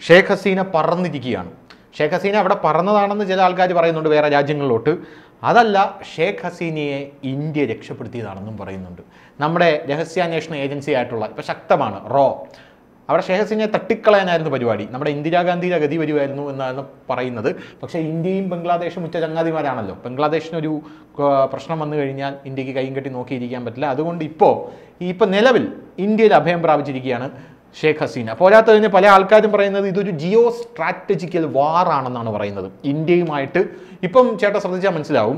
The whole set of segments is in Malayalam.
ഷേഖ് ഹസീന പറന്നിരിക്കുകയാണ്. ഷേഖ് ഹസീന അവിടെ പറന്നതാണെന്ന് ചില ആൾക്കാർ പറയുന്നുണ്ട് വേറെ രാജ്യങ്ങളിലോട്ട്. അതല്ല, ഷേഖ് ഹസീനയെ ഇന്ത്യ രക്ഷപ്പെടുത്തിയതാണെന്നും പറയുന്നുണ്ട്. നമ്മുടെ രഹസ്യാന്വേഷണ ഏജൻസി ആയിട്ടുള്ള ഇപ്പോൾ ശക്തമാണ് റോ, അവിടെ ഷേഖ് ഹസീനയെ തട്ടിക്കളയാനായിരുന്നു പരിപാടി. നമ്മുടെ ഇന്ദിരാഗാന്ധിയുടെ ഗതി വരുമായിരുന്നു എന്നാണ് പറയുന്നത്. പക്ഷേ ഇന്ത്യയും ബംഗ്ലാദേശും ഉച്ച ചങ്ങാതിമാരാണല്ലോ. ബംഗ്ലാദേശിനൊരു പ്രശ്നം വന്നു കഴിഞ്ഞാൽ ഇന്ത്യക്ക് കൈയും കെട്ടി നോക്കിയിരിക്കാൻ പറ്റില്ല. അതുകൊണ്ട് ഇപ്പോൾ നിലവിൽ ഇന്ത്യയിൽ അഭയം പ്രാപിച്ചിരിക്കുകയാണ് ഷേഖ് ഹസീന. പോരാത്തതിന് പല ആൾക്കാരും പറയുന്നത് ഇതൊരു ജിയോ സ്ട്രാറ്റജിക്കൽ വാറാണെന്നാണ് പറയുന്നത് ഇന്ത്യയുമായിട്ട്. ഇപ്പം ചേട്ടാ ശ്രദ്ധിച്ചാൽ മനസ്സിലാവും,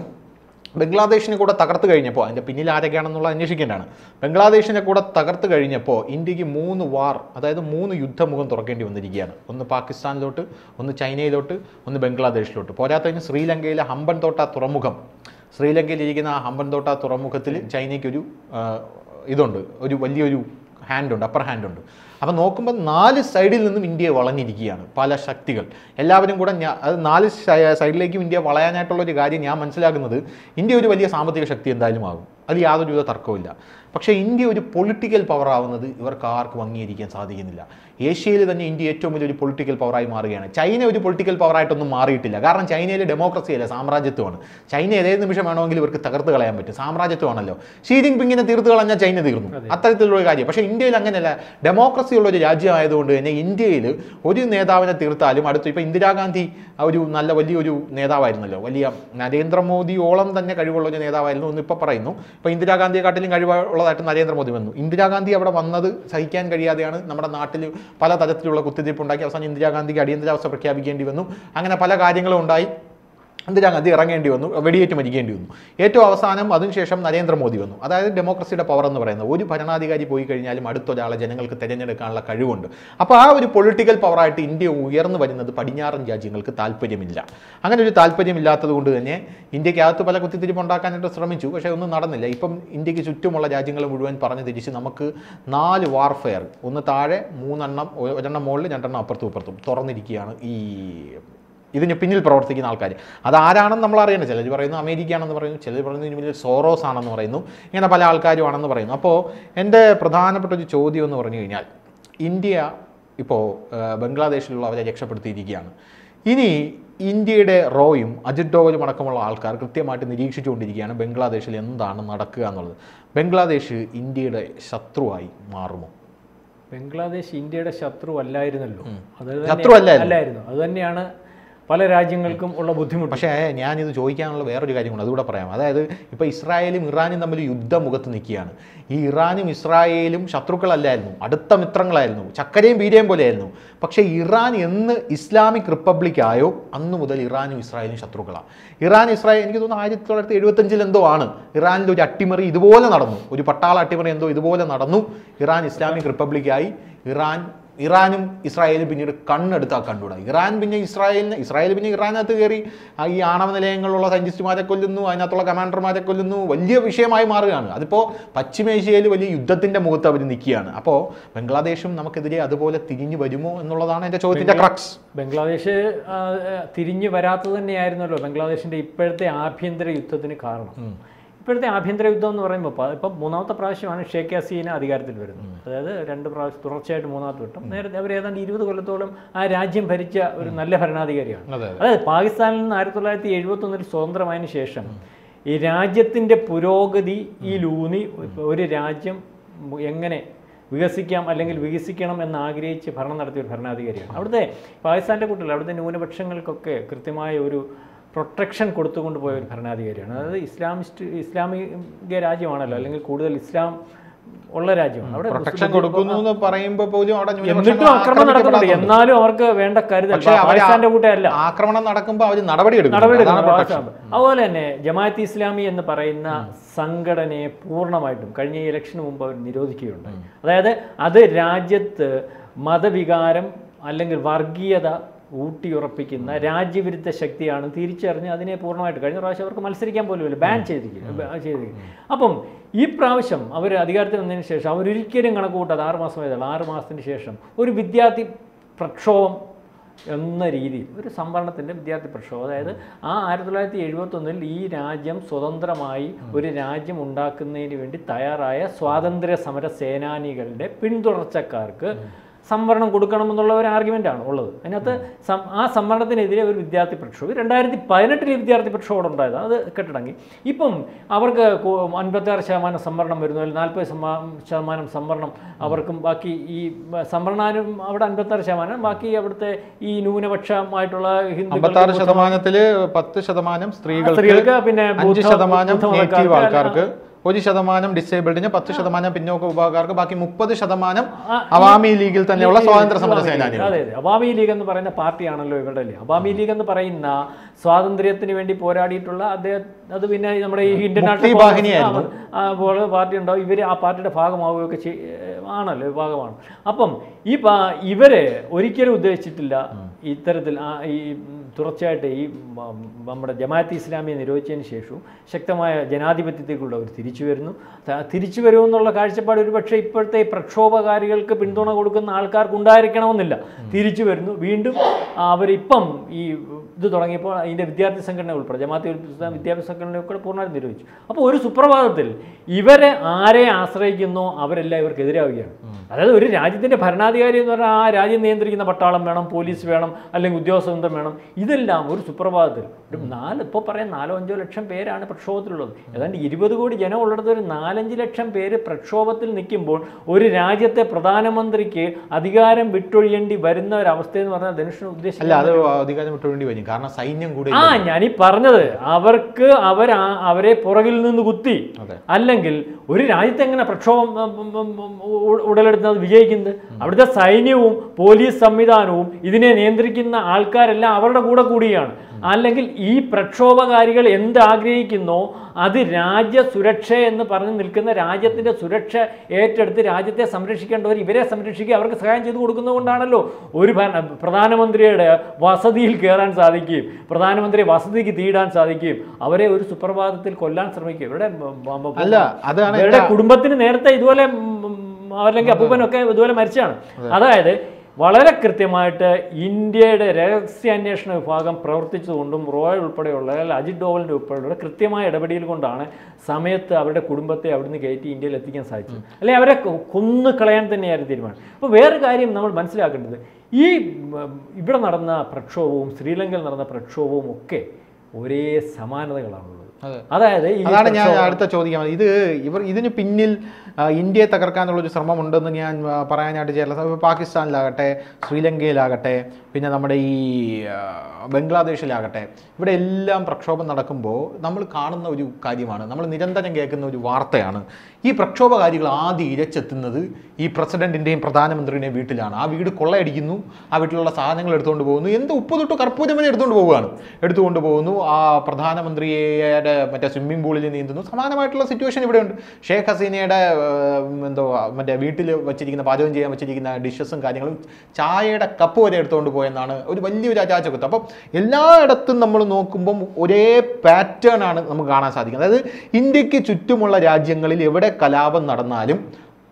ബംഗ്ലാദേശിനെ കൂടെ തകർത്ത് കഴിഞ്ഞപ്പോൾ, അതിൻ്റെ പിന്നിൽ ആരൊക്കെയാണെന്നുള്ള അന്വേഷിക്കേണ്ടതാണ്. ബംഗ്ലാദേശിനെ കൂടെ തകർത്ത് കഴിഞ്ഞപ്പോൾ ഇന്ത്യക്ക് 3 വാർ, അതായത് 3 യുദ്ധമുഖം തുറക്കേണ്ടി വന്നിരിക്കുകയാണ്. ഒന്ന് പാകിസ്ഥാനിലോട്ട്, ഒന്ന് ചൈനയിലോട്ട്, ഒന്ന് ബംഗ്ലാദേശിലോട്ട്. പോരാത്തതിന് ശ്രീലങ്കയിലെ ഹമ്പൻതോട്ട തുറമുഖം, ശ്രീലങ്കയിലിരിക്കുന്ന ആ ഹമ്പൻതോട്ട തുറമുഖത്തിൽ ചൈനയ്ക്കൊരു ഇതുണ്ട്, ഒരു വലിയൊരു ഹാൻഡുണ്ട്, അപ്പർ ഹാൻഡുണ്ട്. അപ്പം നോക്കുമ്പോൾ 4 സൈഡിൽ നിന്നും ഇന്ത്യയെ വളഞ്ഞിരിക്കുകയാണ് പല ശക്തികൾ. എല്ലാവരും കൂടെ അത് 4 സൈഡിലേക്കും ഇന്ത്യ വളയാനായിട്ടുള്ളൊരു കാര്യം ഞാൻ മനസ്സിലാക്കുന്നത്, ഇന്ത്യ ഒരു വലിയ സാമ്പത്തിക ശക്തി എന്തായാലും ആകും, അത് യാതൊരുവിധ തർക്കവുമില്ല. പക്ഷേ ഇന്ത്യ ഒരു പൊളിറ്റിക്കൽ പവർ ആവുന്നത് ഇവർക്ക് ആർക്കും അംഗീകരിക്കാൻ സാധിക്കുന്നില്ല. ഏഷ്യയിൽ തന്നെ ഇന്ത്യ ഏറ്റവും വലിയൊരു പൊളിറ്റിക്കൽ പവറായി മാറുകയാണ്. ചൈന ഒരു പൊളിറ്റിക്കൽ പവറായിട്ടൊന്നും മാറിയിട്ടില്ല. കാരണം ചൈനയിലെ ഡെമോക്രസി അല്ല, സാമ്രാജ്യത്വമാണ്. ചൈന ഏത് നിമിഷം വേണമെങ്കിലും ഇവർക്ക് തകർത്ത് കളയാൻ പറ്റും, സാമ്രാജ്യത്വമാണല്ലോ. ഷീ ജിൻപിങ്ങിനെ തീർത്ത് കളഞ്ഞാൽ ചൈന തീർന്നു, അത്തരത്തിലുള്ള കാര്യം. പക്ഷേ ഇന്ത്യയിൽ അങ്ങനെയല്ല, ഡെമോക്രസി ഉള്ള ഒരു രാജ്യമായതുകൊണ്ട് തന്നെ ഇന്ത്യയിൽ ഒരു നേതാവിനെ തീർത്താലും ഇപ്പോൾ ഇന്ദിരാഗാന്ധി ഒരു നല്ല വലിയൊരു നേതാവായിരുന്നല്ലോ, വലിയ നരേന്ദ്രമോദിയോളം തന്നെ കഴിവുള്ള ഒരു നേതാവായിരുന്നു എന്ന് ഇപ്പോൾ പറയുന്നു. ഇപ്പോൾ ഇന്ദിരാഗാന്ധിയെക്കാട്ടിലും കഴിവുള്ളതായിട്ട് നരേന്ദ്രമോദി വന്നു. ഇന്ദിരാഗാന്ധി അവിടെ വന്നത് സഹിക്കാൻ കഴിയാതെയാണ് നമ്മുടെ നാട്ടിൽ പല തരത്തിലുള്ള കുത്തിത്തിരിപ്പുണ്ടാക്കി അവസാനം ഇന്ദിരാഗാന്ധിക്ക് അടിയന്തരാവസ്ഥ പ്രഖ്യാപിക്കേണ്ടി വന്നു. അങ്ങനെ പല കാര്യങ്ങളും ഉണ്ടായി. ഇന്ദിരാഗാന്ധി ഇറങ്ങേണ്ടി വന്നു, വെടിയേറ്റ് മരിക്കേണ്ടി വന്നു. ഏറ്റവും അവസാനം അതിനുശേഷം നരേന്ദ്രമോദി വന്നു. അതായത് ഡെമോക്രസിയുടെ പവർ എന്ന് പറയുന്നത്, ഒരു ഭരണാധികാരി പോയി കഴിഞ്ഞാലും അടുത്തൊരാളെ ജനങ്ങൾക്ക് തിരഞ്ഞെടുക്കാനുള്ള കഴിവുണ്ട്. അപ്പോൾ ആ ഒരു പൊളിറ്റിക്കൽ പവറായിട്ട് ഇന്ത്യ ഉയർന്നു വരുന്നത് പടിഞ്ഞാറൻ രാജ്യങ്ങൾക്ക് താല്പര്യമില്ല. അങ്ങനെ ഒരു താല്പര്യമില്ലാത്തത് കൊണ്ട് തന്നെ ഇന്ത്യക്കകത്ത് പല കുത്തിത്തിരിപ്പ് ഉണ്ടാക്കാനായിട്ട് ശ്രമിച്ചു, പക്ഷേ ഒന്നും നടന്നില്ല. ഇപ്പം ഇന്ത്യക്ക് ചുറ്റുമുള്ള രാജ്യങ്ങൾ മുഴുവൻ പറഞ്ഞു തിരിച്ച് നമുക്ക് 4 വാർഫെയർ, ഒന്ന് താഴെ 3 എണ്ണം, ഒരെണ്ണം മുകളിൽ 2 എണ്ണം അപ്പുറത്തും ഇപ്പുറത്തും തുറന്നിരിക്കുകയാണ് ഈ ഇതിന് പിന്നിൽ പ്രവർത്തിക്കുന്ന ആൾക്കാർ. അതാരാണെന്ന് നമ്മൾ അറിയണം. ചിലർ പറയുന്നു അമേരിക്കയാണെന്ന് പറയുന്നു, ചിലർ പറയുന്നു ഇതിന് പിന്നിൽ സോറോസ് ആണെന്ന് പറയുന്നു, ഇങ്ങനെ പല ആൾക്കാരും ആണെന്ന് പറയുന്നു. അപ്പോൾ എൻ്റെ പ്രധാനപ്പെട്ട ഒരു ചോദ്യം എന്ന് പറഞ്ഞു കഴിഞ്ഞാൽ, ഇന്ത്യ ഇപ്പോൾ ബംഗ്ലാദേശിലുള്ളവരെ രക്ഷപ്പെടുത്തിയിരിക്കുകയാണ്. ഇനി ഇന്ത്യയുടെ റോയും അജിത് ഡോവലും അടക്കമുള്ള ആൾക്കാർ കൃത്യമായിട്ട് നിരീക്ഷിച്ചുകൊണ്ടിരിക്കുകയാണ് ബംഗ്ലാദേശിൽ എന്താണ് നടക്കുക എന്നുള്ളത്. ബംഗ്ലാദേശ് ഇന്ത്യയുടെ ശത്രുവായി മാറുമോ? ബംഗ്ലാദേശ് ഇന്ത്യയുടെ ശത്രു അല്ലായിരുന്നല്ലോ, അല്ലായിരുന്നു. അത് തന്നെയാണ് പല രാജ്യങ്ങൾക്കും ഉള്ള ബുദ്ധിമുട്ട്. പക്ഷേ ഞാനിത് ചോദിക്കാനുള്ള വേറൊരു കാര്യമുണ്ട്, അതുകൂടെ പറയാം. അതായത് ഇപ്പോൾ ഇസ്രായേലും ഇറാനും തമ്മിൽ യുദ്ധമുഖത്ത് നിൽക്കുകയാണ്. ഈ ഇറാനും ഇസ്രായേലും ശത്രുക്കളല്ലായിരുന്നു, അടുത്ത മിത്രങ്ങളായിരുന്നു, ചക്കരയും പീരയും പോലെയായിരുന്നു. പക്ഷേ ഇറാൻ എന്ന് ഇസ്ലാമിക് റിപ്പബ്ലിക് ആയോ അന്ന് മുതൽ ഇറാനും ഇസ്രായേലും ശത്രുക്കളാണ്. ഇസ്രായേൽ എനിക്ക് തോന്നുന്നു 1975 എന്തോ ആണ് ഇറാനിൽ ഒരു അട്ടിമറി ഇതുപോലെ നടന്നു, ഒരു പട്ടാള അട്ടിമറി എന്തോ ഇതുപോലെ നടന്നു. ഇറാൻ ഇസ്ലാമിക് റിപ്പബ്ലിക്കായി. ഇറാനും ഇസ്രായേലും പിന്നീട് കണ്ണെടുത്താൽ കണ്ടുകൂടാ. ഇസ്രായേൽ പിന്നെ ഇറാനകത്ത് കയറി ഈ ആണവ നിലയങ്ങളിലുള്ള സയൻറ്റിസ്റ്റുമാരെ കൊല്ലുന്നു, അതിനകത്തുള്ള കമാൻഡർമാരെ കൊല്ലുന്നു, വലിയ വിഷയമായി മാറുകയാണ്. അതിപ്പോൾ പശ്ചിമേഷ്യയിൽ വലിയ യുദ്ധത്തിൻ്റെ മുഖത്ത് അവർ നിൽക്കുകയാണ്. അപ്പോൾ ബംഗ്ലാദേശും നമുക്കെതിരെ അതുപോലെ തിരിഞ്ഞു വരുമോ എന്നുള്ളതാണ് എൻ്റെ ചോദ്യത്തിൻ്റെ ക്രക്സ്. ബംഗ്ലാദേശ് തിരിഞ്ഞു വരാത്തത് തന്നെയായിരുന്നല്ലോ ബംഗ്ലാദേശിൻ്റെ ഇപ്പോഴത്തെ ആഭ്യന്തര യുദ്ധത്തിന് കാരണം. ഇപ്പോഴത്തെ ആഭ്യന്തര യുദ്ധം എന്ന് പറയുമ്പോൾ ഇപ്പം 3ാമത്തെ പ്രാവശ്യമാണ് ഷേഖ് ഹസീന അധികാരത്തിൽ വരുന്നത്. അതായത് 2 പ്രാവശ്യം തുടർച്ചയായിട്ട് 3ാമത്തെ വട്ടം. നേരത്തെ അവർ ഏതാണ്ട് 20 കൊല്ലത്തോളം ആ രാജ്യം ഭരിച്ച ഒരു നല്ല ഭരണാധികാരിയാണ്. അതായത് പാകിസ്ഥാനിൽ നിന്ന് 1971 സ്വതന്ത്രമായതിനു ശേഷം ഈ രാജ്യത്തിൻ്റെ പുരോഗതിയിലൂന്നി ഒരു രാജ്യം എങ്ങനെ വികസിക്കാം അല്ലെങ്കിൽ വികസിക്കണം എന്ന് ആഗ്രഹിച്ച് ഭരണം നടത്തിയ ഒരു ഭരണാധികാരിയാണ്. അവിടുത്തെ പാകിസ്ഥാൻ്റെ കൂട്ടത്തിൽ അവിടുത്തെ ന്യൂനപക്ഷങ്ങൾക്കൊക്കെ കൃത്യമായ ഒരു പ്രൊട്ടക്ഷൻ കൊടുത്തുകൊണ്ട് പോയ ഒരു ഭരണാധികാരിയാണ്. അതായത് ഇസ്ലാമിക രാജ്യമാണല്ലോ, അല്ലെങ്കിൽ കൂടുതൽ ഇസ്ലാം ഉള്ള രാജ്യമാണ്. അവിടെ പ്രൊട്ടക്ഷൻ കൊടുക്കുന്നു എന്ന് പറയുമ്പോൾ പോലും എന്നിട്ടും ആക്രമണം നടക്കുന്നുണ്ട്. എന്നാലും അവർക്ക് വേണ്ട കരുതൽ പാകിസ്ഥാന്റെ കൂട്ടല്ല. ആക്രമണം നടക്കുമ്പോൾ അവർ നടപടിയെടുക്കും. അതുപോലെ തന്നെ ജമാഅത്ത് ഇസ്ലാമി എന്ന് പറയുന്ന സംഘടനയെ പൂർണ്ണമായിട്ടും കഴിഞ്ഞ ഇലക്ഷന് മുമ്പ് അവർ നിരോധിക്കുകയുണ്ടായി. അതായത് അത് രാജ്യത്ത് മതവികാരം അല്ലെങ്കിൽ വർഗീയത ഊട്ടിയുറപ്പിക്കുന്ന രാജ്യവിരുദ്ധ ശക്തിയാണ് തിരിച്ചറിഞ്ഞ് അതിനെ പൂർണ്ണമായിട്ട് കഴിഞ്ഞ പ്രാവശ്യം അവർക്ക് മത്സരിക്കാൻ പോലുമില്ല, ബാൻ ചെയ്തിരിക്കും. അപ്പം ഈ പ്രാവശ്യം അവർ അധികാരത്തിൽ വന്നതിന് ശേഷം അവരൊരിക്കലും കണക്ക് കൂട്ടാതെ 6 മാസമായതാണ്, 6 മാസത്തിന് ശേഷം ഒരു വിദ്യാർത്ഥി പ്രക്ഷോഭം എന്ന രീതിയിൽ ഒരു സംവരണത്തിൻ്റെ വിദ്യാർത്ഥി പ്രക്ഷോഭം, അതായത് ആ 1971 ഈ രാജ്യം സ്വതന്ത്രമായി ഒരു രാജ്യം ഉണ്ടാക്കുന്നതിന് വേണ്ടി തയ്യാറായ സ്വാതന്ത്ര്യ സമര സേനാനികളുടെ പിന്തുടർച്ചക്കാർക്ക് സംവരണം കൊടുക്കണമെന്നുള്ള ഒരു ആർഗ്യുമെൻ്റാണ് ഉള്ളത്. അതിനകത്ത് ആ സംവരണത്തിനെതിരെ ഒരു വിദ്യാർത്ഥി പ്രക്ഷോഭം 2018 വിദ്യാർത്ഥി പ്രക്ഷോഭം ഉണ്ടായത്, അത് കെട്ടടങ്ങി. ഇപ്പം അവർക്ക് 56% സംവരണം വരുന്നു, അല്ലെങ്കിൽ 40% സംവരണം അവർക്കും, ബാക്കി ഈ സംവരണാനും അവിടെ 56%, ബാക്കി അവിടുത്തെ ഈ ന്യൂനപക്ഷമായിട്ടുള്ള ഹിന്ദുക്കൾ 10% സ്ത്രീകൾക്ക്, പിന്നെ 5% നേറ്റീവ് ആൾക്കാർക്ക്, 1% ഡിസേബിൾഡിന്, 10% പിന്നോക്ക വിഭാഗക്കാർക്ക്, ബാക്കി 30% അവാമി ലീഗിൽ തന്നെയുള്ള സ്വാതന്ത്ര്യ സമര സേനാനികൾ. അതെ, അവാമി ലീഗ് എന്ന് പറയുന്ന പാർട്ടിയാണല്ലോ ഇവരുടെ അല്ലേ. അവാമി ലീഗ് എന്ന് പറയുന്ന സ്വാതന്ത്ര്യത്തിന് വേണ്ടി പോരാടിയിട്ടുള്ള അദ്ദേഹം, അത് പിന്നെ നമ്മുടെ ഈ ഇന്ത്യൻ നാഷണൽ പാർട്ടി ഉണ്ടാവും, ഇവർ ആ പാർട്ടിയുടെ ഭാഗമാവുകയൊക്കെ ആണല്ലോ, ഭാഗമാണ്. അപ്പം ഇവരെ ഒരിക്കലും ഉദ്ദേശിച്ചിട്ടില്ല ഇത്തരത്തിൽ ഈ തുടർച്ചയായിട്ട് ഈ നമ്മുടെ ജമാഅത്ത് ഇസ്ലാമിയെ നിരോധിച്ചതിന് ശേഷവും ശക്തമായ ജനാധിപത്യത്തേക്കുള്ള അവർ തിരിച്ചു വരുമെന്നുള്ള കാഴ്ചപ്പാട് ഒരുപക്ഷെ ഇപ്പോഴത്തെ പ്രക്ഷോഭകാരികൾക്ക് പിന്തുണ കൊടുക്കുന്ന ആൾക്കാർക്ക് ഉണ്ടായിരിക്കണമെന്നില്ല. തിരിച്ചു വരുന്നു, വീണ്ടും അവരിപ്പം ഈ ഇത് തുടങ്ങിയപ്പോൾ അതിൻ്റെ വിദ്യാർത്ഥി സംഘടന ഉൾപ്പെടെ ജമാഅത്ത് വിദ്യാഭ്യാസ സംഘടന ഉൾപ്പെടെ പൂർണ്ണമായും നിരോധിച്ചു. അപ്പോൾ ഒരു സുപ്രഭാതത്തിൽ ഇവരെ ആരെ ആശ്രയിക്കുന്നോ അവരെല്ലാം ഇവർക്കെതിരാവുകയാണ്. അതായത് ഒരു രാജ്യത്തിൻ്റെ ഭരണാധികാരി എന്ന് പറഞ്ഞാൽ ആ രാജ്യം നിയന്ത്രിക്കുന്ന പട്ടാളം വേണം, പോലീസ് വേണം, അല്ലെങ്കിൽ ഉദ്യോഗസ്ഥവൃന്ദം വേണം. ഇതെല്ലാം ഒരു സുപ്രഭാതത്തിൽ ഇപ്പോൾ പറയാൻ 4-5 ലക്ഷം പേരാണ് പ്രക്ഷോഭത്തിലുള്ളത്. ഏതാണ്ട് 20 കോടി ജനം ഉള്ളിടത്ത് ഒരു 4-5 ലക്ഷം പേര് പ്രക്ഷോഭത്തിൽ നിൽക്കുമ്പോൾ ഒരു രാജ്യത്തെ പ്രധാനമന്ത്രിക്ക് അധികാരം വിട്ടൊഴിയേണ്ടി വരുന്ന ഒരു അവസ്ഥയെന്ന് പറഞ്ഞാൽ ധനുഷിന് ഉദ്ദേശിച്ചില്ല. അധികാരം വിട്ടൊഴിയേണ്ടി വരും, കാരണം സൈന്യം കൂടി. ഞാനീ പറഞ്ഞത് അവരെ പുറകിൽ നിന്ന് കുത്തി, അല്ലെങ്കിൽ ഒരു രാജ്യത്ത് എങ്ങനെ പ്രക്ഷോഭം ഉടലെടുക്കുന്നത് വിജയിക്കുന്നത്? അവിടുത്തെ സൈന്യവും പോലീസ് സംവിധാനവും ഇതിനെ നിയന്ത്രിക്കുന്ന ആൾക്കാരെല്ലാം അവരുടെ കൂടെ കൂടിയാണ്. അല്ലെങ്കിൽ ഈ പ്രക്ഷോഭകാരികൾ എന്താഗ്രഹിക്കുന്നോ അത് രാജ്യ സുരക്ഷ എന്ന് പറഞ്ഞ് നിൽക്കുന്ന രാജ്യത്തിൻ്റെ സുരക്ഷ ഏറ്റെടുത്ത് രാജ്യത്തെ സംരക്ഷിക്കേണ്ടവർ ഇവരെ സംരക്ഷിക്കുക, അവർക്ക് സഹായം ചെയ്തു കൊടുക്കുന്നതുകൊണ്ടാണല്ലോ ഒരു പ്രധാനമന്ത്രിയുടെ വസതിയിൽ കയറാൻ സാധിക്കുകയും പ്രധാനമന്ത്രി വസതിക്ക് തീയിടാൻ സാധിക്കുകയും അവരെ ഒരു സുപ്രഭാതത്തിൽ കൊല്ലാൻ ശ്രമിക്കും. ഇവരുടെ കുടുംബത്തിന് നേരത്തെ ഇതുപോലെ അല്ലെങ്കിൽ അപ്പൂപ്പനൊക്കെ ഇതുപോലെ മരിച്ചാണ്. അതായത് വളരെ കൃത്യമായിട്ട് ഇന്ത്യയുടെ രഹസ്യാന്വേഷണ വിഭാഗം പ്രവർത്തിച്ചതുകൊണ്ടും റോയൽ ഉൾപ്പെടെയുള്ള അജിത് ഡോവലിൻ്റെ ഉൾപ്പെടെയുള്ള കൃത്യമായ ഇടപെടൽ കൊണ്ടാണ് സമയത്ത് അവരുടെ കുടുംബത്തെ അവിടുന്ന് കയറ്റി ഇന്ത്യയിൽ എത്തിക്കാൻ സാധിച്ചത്. അല്ലെങ്കിൽ അവരെ കൊന്നു കളയാൻ തന്നെയായിരുന്നു തീരുമാനം. അപ്പോൾ വേറെ കാര്യം നമ്മൾ മനസ്സിലാക്കേണ്ടത്, ഈ ഇവിടെ നടന്ന പ്രക്ഷോഭവും ശ്രീലങ്കയിൽ നടന്ന പ്രക്ഷോഭവും ഒക്കെ ഒരേ സമാനതകളാണുള്ളത്. അതായത് അതാണ് ഞാൻ അടുത്ത ചോദിക്കാൻ, ഇതിന് പിന്നിൽ ഇന്ത്യയെ തകർക്കാനുള്ളൊരു ശ്രമമുണ്ടെന്ന് ഞാൻ പറയാനായിട്ട് ചേർന്ന പാകിസ്ഥാനിലാകട്ടെ, ശ്രീലങ്കയിലാകട്ടെ, പിന്നെ നമ്മുടെ ഈ ബംഗ്ലാദേശിലാകട്ടെ, ഇവിടെ എല്ലാം പ്രക്ഷോഭം നടക്കുമ്പോൾ നമ്മൾ കാണുന്ന ഒരു കാര്യമാണ്, നമ്മൾ നിരന്തരം കേൾക്കുന്ന ഒരു വാർത്തയാണ്, ഈ പ്രക്ഷോഭകാരികൾ ആദ്യം ഇരച്ചെത്തുന്നത് ഈ പ്രസിഡന്റിൻ്റെയും പ്രധാനമന്ത്രിയുടെയും വീട്ടിലാണ്. ആ വീട് കൊള്ളയടിക്കുന്നു, ആ വീട്ടിലുള്ള സാധനങ്ങൾ എടുത്തുകൊണ്ട് പോകുന്നു, എന്ത് ഉപ്പ് തൊട്ട് കർപ്പൂരം വരെ എടുത്തുകൊണ്ട് പോകുന്നു. ആ പ്രധാനമന്ത്രിയുടെ മറ്റേ സ്വിമ്മിംഗ് പൂളിൽ നീന്തുന്നു. സമാനമായിട്ടുള്ള സിറ്റുവേഷൻ ഇവിടെയുണ്ട്. ഷേഖ് ഹസീനയുടെ മറ്റേ വീട്ടിൽ വെച്ചിരിക്കുന്ന പാചകം ചെയ്യാൻ വെച്ചിരിക്കുന്ന ഡിഷസും കാര്യങ്ങളും, ചായയുടെ കപ്പ് വരെ എടുത്തുകൊണ്ട് പോയെന്നാണ് ഒരു വലിയൊരു അജാചകത്വം. അപ്പം എല്ലായിടത്തും നമ്മൾ നോക്കുമ്പം ഒരേ പാറ്റേൺ ആണ് നമുക്ക് കാണാൻ സാധിക്കുന്നത്. അതായത് ഇന്ത്യക്ക് ചുറ്റുമുള്ള രാജ്യങ്ങളിൽ എവിടെ കലാപം നടന്നാലും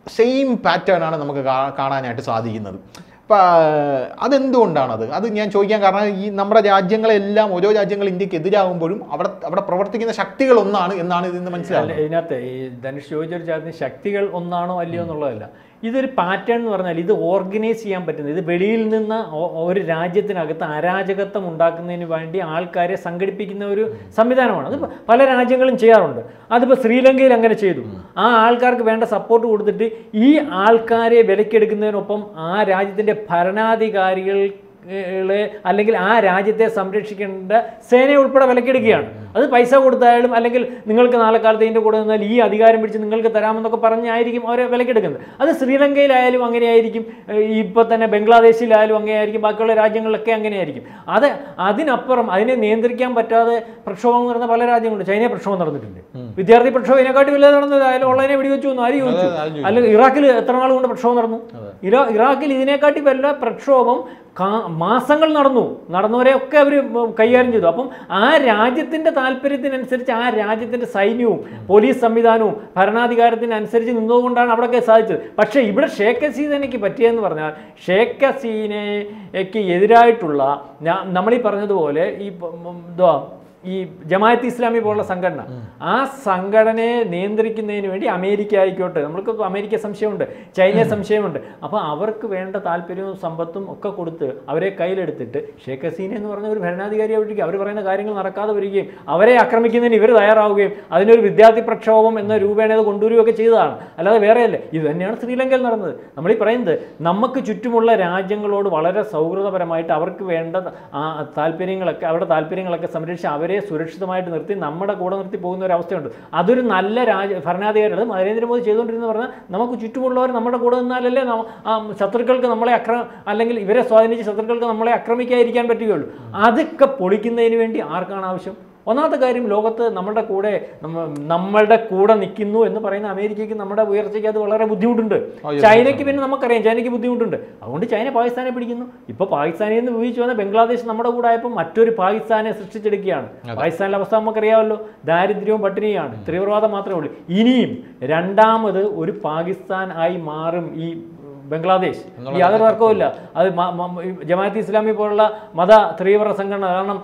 സെയിം പാറ്റേൺ ആണ് നമുക്ക് കാണാനായിട്ട് സാധിക്കുന്നത്. അപ്പം അതെന്തുകൊണ്ടാണത്? അത് ഞാൻ ചോദിക്കാൻ കാരണം, ഈ നമ്മുടെ രാജ്യങ്ങളെല്ലാം ഓരോ രാജ്യങ്ങൾ ഇന്ത്യക്ക് എതിരാകുമ്പോഴും അവിടെ പ്രവർത്തിക്കുന്ന ശക്തികൾ ഒന്നാണ് എന്നാണ് ഇതിന് മനസ്സിലാവുന്നത്. ഇതിനകത്ത് ഈ ധനുഷ് ചോദിച്ചൊരു ചോദ്യത്തിന് ശക്തികൾ ഒന്നാണോ അല്ലയോ എന്നുള്ളതല്ല, ഇതൊരു പാറ്റേൺ എന്ന് പറഞ്ഞാൽ ഇത് ഓർഗനൈസ് ചെയ്യാൻ പറ്റുന്നത്, ഇത് വെളിയിൽ നിന്ന് ഒരു രാജ്യത്തിനകത്ത് അരാജകത്വം ഉണ്ടാക്കുന്നതിന് വേണ്ടി ആൾക്കാരെ സംഘടിപ്പിക്കുന്ന ഒരു സംവിധാനമാണ്. അത് പല രാജ്യങ്ങളും ചെയ്യാറുണ്ട്. അതിപ്പോൾ ശ്രീലങ്കയിൽ അങ്ങനെ ചെയ്തു. ആ ആൾക്കാർക്ക് വേണ്ട സപ്പോർട്ട് കൊടുത്തിട്ട് ഈ ആൾക്കാരെ വിലക്കെടുക്കുന്നതിനൊപ്പം ആ രാജ്യത്തിൻ്റെ ഭരണാധികാരികൾ അല്ലെങ്കിൽ ആ രാജ്യത്തെ സംരക്ഷിക്കേണ്ട സേനയെ ഉൾപ്പെടെ വിലക്കെടുക്കുകയാണ്. അത് പൈസ കൊടുത്തായാലും അല്ലെങ്കിൽ നിങ്ങൾക്ക് നാളെ കാലത്ത് ഇതിൻ്റെ കൂടെ നിന്നാൽ ഈ അധികാരം പിടിച്ച് നിങ്ങൾക്ക് തരാമെന്നൊക്കെ പറഞ്ഞായിരിക്കും അവരെ വിലക്കെടുക്കുന്നത്. അത് ശ്രീലങ്കയിലായാലും അങ്ങനെയായിരിക്കും, ഇപ്പോൾ തന്നെ ബംഗ്ലാദേശിലായാലും അങ്ങനെയായിരിക്കും, ബാക്കിയുള്ള രാജ്യങ്ങളിലൊക്കെ അങ്ങനെയായിരിക്കും. അതിനപ്പുറം അതിനെ നിയന്ത്രിക്കാൻ പറ്റാതെ പ്രക്ഷോഭം നടന്ന പല രാജ്യങ്ങളുണ്ട്. ചൈനയിൽ പ്രക്ഷോഭം നടന്നിട്ടുണ്ട്, വിദ്യാർത്ഥി പ്രക്ഷോഭം ഇതിനെക്കാട്ടി വലുത് നടന്നത്. അതിൽ ഓൺലൈനെ വെടിവെച്ചു വന്നു, ആര് ചോദിച്ചു? അല്ലെങ്കിൽ ഇറാഖിൽ എത്ര നാൾ കൊണ്ട് പ്രക്ഷോഭം നടന്നു? ഇറാഖിൽ ഇതിനെക്കാട്ടി വല്ല പ്രക്ഷോഭം മാസങ്ങൾ നടന്നവരെയൊക്കെ അവർ കൈകാര്യം ചെയ്തു. അപ്പം ആ രാജ്യത്തിൻ്റെ താല്പര്യത്തിനനുസരിച്ച് ആ രാജ്യത്തിൻ്റെ സൈന്യവും പോലീസ് സംവിധാനവും ഭരണാധികാരത്തിനനുസരിച്ച് നിന്നതുകൊണ്ടാണ് അവിടെയൊക്കെ സാധിച്ചത്. പക്ഷേ ഇവിടെ ഷേഖ് ഹസീനയ്ക്ക് പറ്റിയതെന്ന് പറഞ്ഞാൽ, ഷേഖ് ഹസീനയ്ക്ക് എതിരായിട്ടുള്ള നമ്മളീ പറഞ്ഞതുപോലെ ഈ ഈ ജമാഅത്ത് ഇസ്ലാമി പോലുള്ള സംഘടന, ആ സംഘടനയെ നിയന്ത്രിക്കുന്നതിന് വേണ്ടി അമേരിക്ക ആയിക്കോട്ടെ, നമ്മൾക്ക് അമേരിക്ക സംശയമുണ്ട്, ചൈനയെ സംശയമുണ്ട്, അപ്പോൾ അവർക്ക് വേണ്ട താല്പര്യവും സമ്പത്തും ഒക്കെ കൊടുത്ത് അവരെ കയ്യിലെടുത്തിട്ട് ഷേഖ് ഹസീന എന്ന് പറഞ്ഞ ഒരു ഭരണാധികാരിയെ വിളിക്കുക, അവർ പറയുന്ന കാര്യങ്ങൾ നടക്കാതെ വരികയും അവരെ ആക്രമിക്കുന്നതിന് ഇവർ തയ്യാറാവുകയും അതിനൊരു വിദ്യാർത്ഥി പ്രക്ഷോഭം എന്ന രൂപേണ അത് കൊണ്ടുവരികയൊക്കെ ചെയ്തതാണ്. അല്ലാതെ വേറെയല്ലേ. ഇത് തന്നെയാണ് ശ്രീലങ്കയിൽ നടന്നത്. നമ്മളീ പറയുന്നത് നമുക്ക് ചുറ്റുമുള്ള രാജ്യങ്ങളോട് വളരെ സൗഹൃദപരമായിട്ട് അവർക്ക് വേണ്ട താല്പര്യങ്ങളൊക്കെ, അവരുടെ താല്പര്യങ്ങളൊക്കെ സംരക്ഷിച്ച് അവരെ സുരക്ഷിതമായിട്ട് നിർത്തി നമ്മുടെ കൂടെ നിർത്തി പോകുന്ന ഒരു അവസ്ഥയുണ്ട്. അതൊരു നല്ല ഭരണാധികാരിയാണ്. നരേന്ദ്രമോദി ചെയ്തുകൊണ്ടിരുന്നത് പറഞ്ഞാൽ നമുക്ക് ചുറ്റുമുള്ളവർ നമ്മുടെ കൂടെ നിന്നാലല്ലേ ശത്രുക്കൾക്ക് നമ്മളെ അല്ലെങ്കിൽ ഇവരെ സ്വാധീനിച്ച് ശത്രുക്കൾക്ക് നമ്മളെ ആക്രമിക്കാതിരിക്കാൻ പറ്റുകയുള്ളൂ. അതൊക്കെ പൊളിക്കുന്നതിന് വേണ്ടി ആർക്കാണ് ആവശ്യം? ഒന്നാമത്തെ കാര്യം, ലോകത്ത് നമ്മളുടെ കൂടെ നിൽക്കുന്നു എന്ന് പറയുന്ന അമേരിക്കയ്ക്ക് നമ്മുടെ ഉയർച്ചയ്ക്ക് അത് വളരെ ബുദ്ധിമുട്ടുണ്ട്. ചൈനയ്ക്ക് പിന്നെ നമുക്കറിയാം ചൈനയ്ക്ക് ബുദ്ധിമുട്ടുണ്ട്. അതുകൊണ്ട് ചൈന പാകിസ്ഥാനെ പിടിക്കുന്നു. ഇപ്പോൾ പാകിസ്ഥാനിൽ നിന്ന് വിഭജിച്ചു വന്ന ബംഗ്ലാദേശ് നമ്മുടെ കൂടെ ആയപ്പോൾ മറ്റൊരു പാകിസ്ഥാനെ സൃഷ്ടിച്ചെടുക്കുകയാണ്. പാകിസ്ഥാനിലെ അവസ്ഥ നമുക്കറിയാമല്ലോ, ദാരിദ്ര്യവും പട്ടിണിയാണ്, തീവ്രവാദം മാത്രമേ ഉള്ളൂ. ഇനിയും രണ്ടാമത് ഒരു പാകിസ്ഥാൻ ആയി മാറും ഈ ബംഗ്ലാദേശ്. യാതൊരു തർക്കവുമില്ല. അത് ജമാഅത്ത് ഇസ്ലാമി പോലുള്ള മത തീവ്ര സംഘടന, കാരണം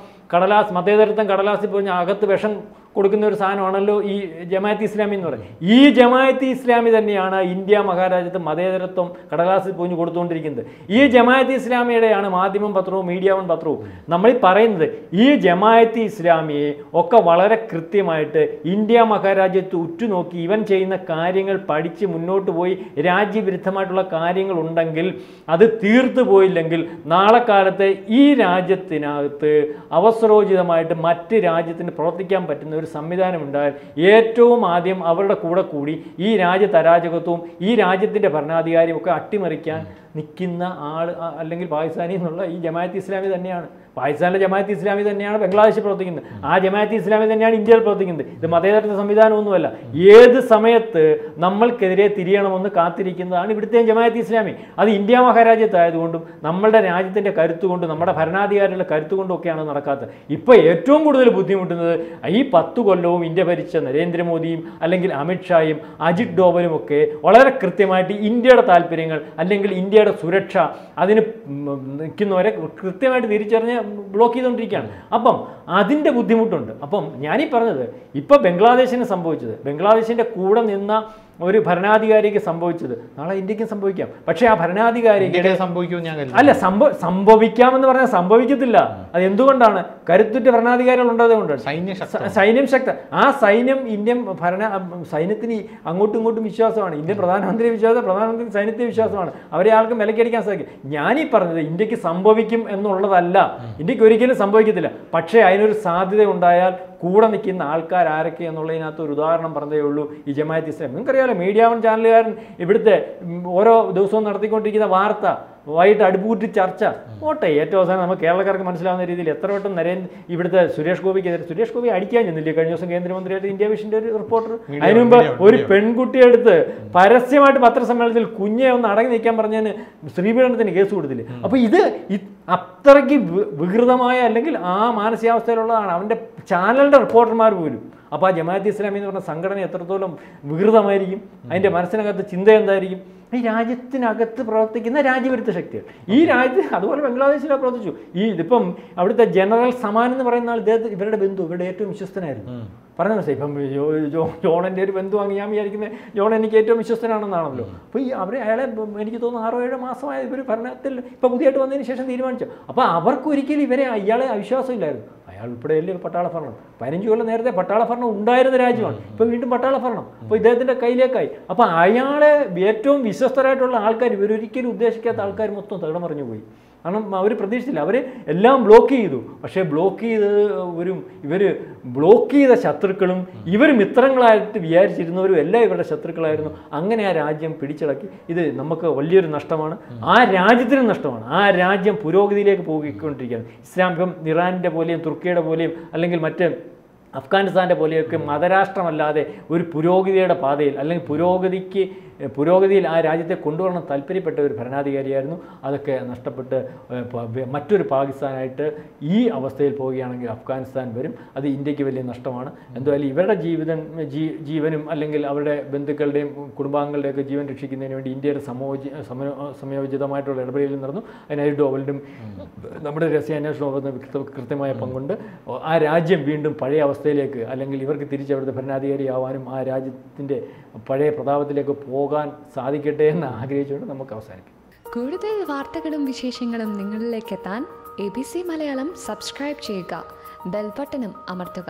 മതേതരത്വം കടലാസിൽ പോയി അകത്ത് വിഷം കൊടുക്കുന്ന ഒരു സാധനമാണല്ലോ ഈ ജമാഅത്ത് ഇസ്ലാമി എന്ന് പറയുന്നത്. ഈ ജമാഅത്ത് ഇസ്ലാമി തന്നെയാണ് ഇന്ത്യ മഹാരാജ്യത്ത് മതേതരത്വം കടലാസിൽ പോയി കൊടുത്തുകൊണ്ടിരിക്കുന്നത്. ഈ ജമാഅത്ത് ഇസ്ലാമിയുടെയാണ് മാധ്യമം പത്രവും മീഡിയ വൺ പത്രവും നമ്മൾ പറയുന്നത്. ഈ ജമാഅത്ത് ഇസ്ലാമിയെ ഒക്കെ വളരെ കൃത്യമായിട്ട് ഇന്ത്യ മഹാരാജ്യത്ത് ഉറ്റുനോക്കി ഇവൻ ചെയ്യുന്ന കാര്യങ്ങൾ പഠിച്ച് മുന്നോട്ട് പോയി രാജ്യവിരുദ്ധമായിട്ടുള്ള കാര്യങ്ങൾ ഉണ്ടെങ്കിൽ അത് തീർത്തു പോയില്ലെങ്കിൽ നാളെ കാലത്ത് ഈ രാജ്യത്തിനകത്ത് അവസരോചിതമായിട്ട് മറ്റ് രാജ്യത്തിന് പ്രവർത്തിക്കാൻ പറ്റുന്ന ഒരു സംവിധാനം ഉണ്ടായാൽ ഏറ്റവും ആദ്യം അവരുടെ കൂടെ കൂടി ഈ രാജ്യത്ത് അരാജകത്വവും ഈ രാജ്യത്തിൻ്റെ ഭരണാധികാരിയും ഒക്കെ അട്ടിമറിക്കാൻ നിൽക്കുന്ന ആൾ അല്ലെങ്കിൽ പാകിസ്ഥാനി എന്നുള്ള ഈ ജമാഅത്ത് ഇസ്ലാമി തന്നെയാണ്. പാകിസ്ഥാനിലെ ജമാഅത്ത് ഇസ്ലാമി തന്നെയാണ് ബംഗ്ലാദേശിൽ പ്രവർത്തിക്കുന്നത്. ആ ജമാഅത്ത് ഇസ്ലാമി തന്നെയാണ് ഇന്ത്യയിൽ പ്രവർത്തിക്കുന്നത്. ഇത് മതേതരത്വ സംവിധാനമൊന്നുമല്ല. ഏത് സമയത്ത് നമ്മൾക്കെതിരെ തിരിയണമെന്ന് കാത്തിരിക്കുന്നതാണ് ഇവിടുത്തെ ജമാഅത്ത് ഇസ്ലാമി. അത് ഇന്ത്യ മഹാരാജ്യത്തായതുകൊണ്ടും നമ്മളുടെ രാജ്യത്തിൻ്റെ കരുത്തുകൊണ്ടും നമ്മുടെ ഭരണാധികാരികളുടെ കരുത്തുകൊണ്ടും ഒക്കെയാണ് നടക്കാത്തത്. ഇപ്പോൾ ഏറ്റവും കൂടുതൽ ബുദ്ധിമുട്ടുന്നത് ഈ 10 കൊല്ലവും ഇന്ത്യ ഭരിച്ച നരേന്ദ്രമോദിയും അല്ലെങ്കിൽ അമിത്ഷായും അജിത് ഡോവലും ഒക്കെ വളരെ കൃത്യമായിട്ട് ഇന്ത്യയുടെ താല്പര്യങ്ങൾ അല്ലെങ്കിൽ ഇന്ത്യയുടെ സുരക്ഷ അതിന് നിൽക്കുന്നവരെ കൃത്യമായിട്ട് തിരിച്ചറിഞ്ഞ് ബ്ലോക്ക് ചെയ്തുകൊണ്ടിരിക്കുകയാണ്. അപ്പം അതിൻ്റെ ബുദ്ധിമുട്ടുണ്ട്. അപ്പം ഞാനീ പറഞ്ഞത് ഇപ്പോൾ ബംഗ്ലാദേശിന് സംഭവിച്ചത്, ബംഗ്ലാദേശിൻ്റെ കൂടെ നിന്ന ഒരു ഭരണാധികാരിക്ക് സംഭവിച്ചത് നാളെ ഇന്ത്യക്കും സംഭവിക്കാം. പക്ഷേ ആ ഭരണാധികാരിക്ക് അല്ല സംഭവിക്കാമെന്ന് പറഞ്ഞാൽ സംഭവിക്കത്തില്ല. അത് എന്തുകൊണ്ടാണ്? കരുത്തുറ്റ ഭരണാധികാരികൾ ഉണ്ടതുകൊണ്ടാണ്. സൈന്യം ശക്ത. ആ സൈന്യം ഇന്ത്യൻ സൈന്യത്തിന് അങ്ങോട്ടും ഇങ്ങോട്ടും വിശ്വാസമാണ്. ഇന്ത്യൻ പ്രധാനമന്ത്രി പ്രധാനമന്ത്രി സൈന്യത്തെ വിശ്വാസമാണ്. അവരെ ആൾക്കും വിലക്കടിക്കാൻ സാധിക്കും. ഞാനീ പറഞ്ഞത് ഇന്ത്യക്ക് സംഭവിക്കും എന്നുള്ളതല്ല. ഇന്ത്യക്ക് ഒരിക്കലും സംഭവിക്കത്തില്ല. പക്ഷേ അതിനൊരു സാധ്യത ഉണ്ടായാൽ കൂടെ നിൽക്കുന്ന ആൾക്കാർ ആരൊക്കെ എന്നുള്ളതിനകത്ത് ഒരു ഉദാഹരണം പറഞ്ഞതേ ഉള്ളൂ ഈ ജമാഅത്ത് ഇസ്ലാമി. നിങ്ങൾക്കറിയാമല്ലോ, മീഡിയ വൺ ചാനലുകാരൻ ഇവിടുത്തെ ഓരോ ദിവസവും നടത്തിക്കൊണ്ടിരിക്കുന്ന വാർത്ത വൈകിട്ട് അടുപ്പുകൂട്ടി ചർച്ച ഓട്ടെ. ഏറ്റവും അവസാനം നമുക്ക് കേരളക്കാർക്ക് മനസ്സിലാവുന്ന രീതിയിൽ എത്ര വട്ടം ഇവിടുത്തെ സുരേഷ് ഗോപി അടിക്കാൻ ചെന്നില്ലേ കഴിഞ്ഞ ദിവസം കേന്ദ്രമന്ത്രിയായിട്ട് ഇന്ത്യ വിഷൻ്റെ ഒരു റിപ്പോർട്ടർ? അതിനു മുമ്പ് ഒരു പെൺകുട്ടിയെടുത്ത് പരസ്യമായിട്ട് പത്രസമ്മേളനത്തിൽ കുഞ്ഞെ ഒന്ന് അടങ്ങി നിൽക്കാൻ പറഞ്ഞതിന് സ്ത്രീപീഡനത്തിന് കേസ് കൊടുത്തില്ലേ? അപ്പോൾ ഇത് അത്രയ്ക്ക് വികൃതമായ അല്ലെങ്കിൽ ആ മാനസികാവസ്ഥയിലുള്ളതാണ് അവൻ്റെ ചാനലിൻ്റെ റിപ്പോർട്ടർമാർ പോലും. അപ്പോൾ ആ ജമാഅത്ത് ഇസ്ലാമി എന്ന് പറഞ്ഞ സംഘടന എത്രത്തോളം വികൃതമായിരിക്കും, അതിൻ്റെ മനസ്സിനകത്ത് ചിന്ത എന്തായിരിക്കും? ഈ രാജ്യത്തിനകത്ത് പ്രവർത്തിക്കുന്ന രാജ്യവിരുദ്ധ ശക്തികൾ ഈ രാജ്യത്ത് അതുപോലെ ബംഗ്ലാദേശിലാണ് പ്രവർത്തിച്ചു. ഇതിപ്പം അവിടുത്തെ ജനറൽ സമാൻ എന്ന് പറയുന്ന ആൾ ഇവരുടെ ബന്ധു, ഇവരുടെ ഏറ്റവും വിശ്വസ്തനായിരുന്നു. പറഞ്ഞു മനസ്സിലായി. ഇപ്പം ജോണിൻ്റെ ഒരു ബന്ധുവാങ്ങി ഞാൻ വിചാരിക്കുന്നത് ജോൺ എനിക്ക് ഏറ്റവും വിശ്വസ്തനാണെന്നാണല്ലോ. അപ്പോൾ അയാളെ എനിക്ക് തോന്നുന്നു 6-7 മാസമായ ഇവർ ഭരണത്തിൽ ഇപ്പം പുതിയതായിട്ട് വന്നതിന് ശേഷം തീരുമാനിച്ചു. അപ്പോൾ അവർക്കൊരിക്കലും ഇയാളെ അവിശ്വാസമില്ലായിരുന്നു. അയാൾ ഉൾപ്പെടെയല്ലേ പട്ടാള ഭരണം. 15 കൊല്ലം നേരത്തെ പട്ടാള ഭരണം ഉണ്ടായിരുന്ന രാജ്യമാണ്. ഇപ്പോൾ വീണ്ടും പട്ടാള ഭരണം അപ്പോൾ ഇദ്ദേഹത്തിൻ്റെ കയ്യിലേക്കായി. അപ്പോൾ അയാളെ ഏറ്റവും വിശ്വസ്തരായിട്ടുള്ള ആൾക്കാർ, ഇവരൊരിക്കലും ഉദ്ദേശിക്കാത്ത ആൾക്കാർ മൊത്തം തകിടം മറിഞ്ഞു പോയി. കാരണം അവർ പ്രതീക്ഷിച്ചില്ല. അവർ എല്ലാം ബ്ലോക്ക് ചെയ്തു. പക്ഷേ ഇവർ ബ്ലോക്ക് ചെയ്ത ശത്രുക്കളും ഇവർ മിത്രങ്ങളായിട്ട് വിചാരിച്ചിരുന്നവരും എല്ലാം ഇവരുടെ ശത്രുക്കളായിരുന്നു. അങ്ങനെ ആ രാജ്യം പിടിച്ചടക്കി. ഇത് നമുക്ക് വലിയൊരു നഷ്ടമാണ്, ആ രാജ്യത്തിനും നഷ്ടമാണ്. ആ രാജ്യം പുരോഗതിയിലേക്ക് പോയിക്കൊണ്ടിരിക്കുകയാണ്. ഇസ്ലാം ഇപ്പം ഇറാനിൻ്റെ പോലെയും തുർക്കിയുടെ പോലെയും അല്ലെങ്കിൽ മറ്റ് അഫ്ഗാനിസ്ഥാൻ്റെ പോലെയൊക്കെ മതരാഷ്ട്രമല്ലാതെ ഒരു പുരോഗതിയുടെ പാതയിൽ അല്ലെങ്കിൽ പുരോഗതിക്ക് പുരോഗതിയിൽ ആ രാജ്യത്തെ കൊണ്ടുവരണം താല്പര്യപ്പെട്ട ഒരു ഭരണാധികാരിയായിരുന്നു. അതൊക്കെ നഷ്ടപ്പെട്ട് മറ്റൊരു പാകിസ്ഥാനായിട്ട് ഈ അവസ്ഥയിൽ പോവുകയാണെങ്കിൽ അഫ്ഗാനിസ്ഥാൻ വരും. അത് ഇന്ത്യക്ക് വലിയ നഷ്ടമാണ്. എന്തായാലും ഇവരുടെ ജീവനും അല്ലെങ്കിൽ അവരുടെ ബന്ധുക്കളുടെയും കുടുംബാംഗങ്ങളുടെയൊക്കെ ജീവൻ രക്ഷിക്കുന്നതിന് വേണ്ടി ഇന്ത്യയുടെ സമയോചിതമായിട്ടുള്ള ഇടപെടലുകൾ നടന്നു. അതിനായി ഡോവലിനും നമ്മുടെ രഹസ്യാന്വേഷണ വകുപ്പിന് കൃത്യമായ പങ്കുണ്ട്. ആ രാജ്യം വീണ്ടും പഴയ അവസ്ഥയിലേക്ക് അല്ലെങ്കിൽ ഇവർക്ക് തിരിച്ചവിടുത്തെ ഭരണാധികാരിയാവാനും ആ രാജ്യത്തിൻ്റെ പഴയ പ്രതാപത്തിലേക്ക് പോകാൻ സാധിക്കട്ടെ എന്ന് ആഗ്രഹിച്ചുകൊണ്ട് നമുക്ക് അവസാനിക്കും. കൂടുതൽ വാർത്തകളും വിശേഷങ്ങളും നിങ്ങളിലേക്ക് എത്താൻ ABC മലയാളം സബ്സ്ക്രൈബ് ചെയ്യുക, ബെൽ ബട്ടണും അമർത്തുക.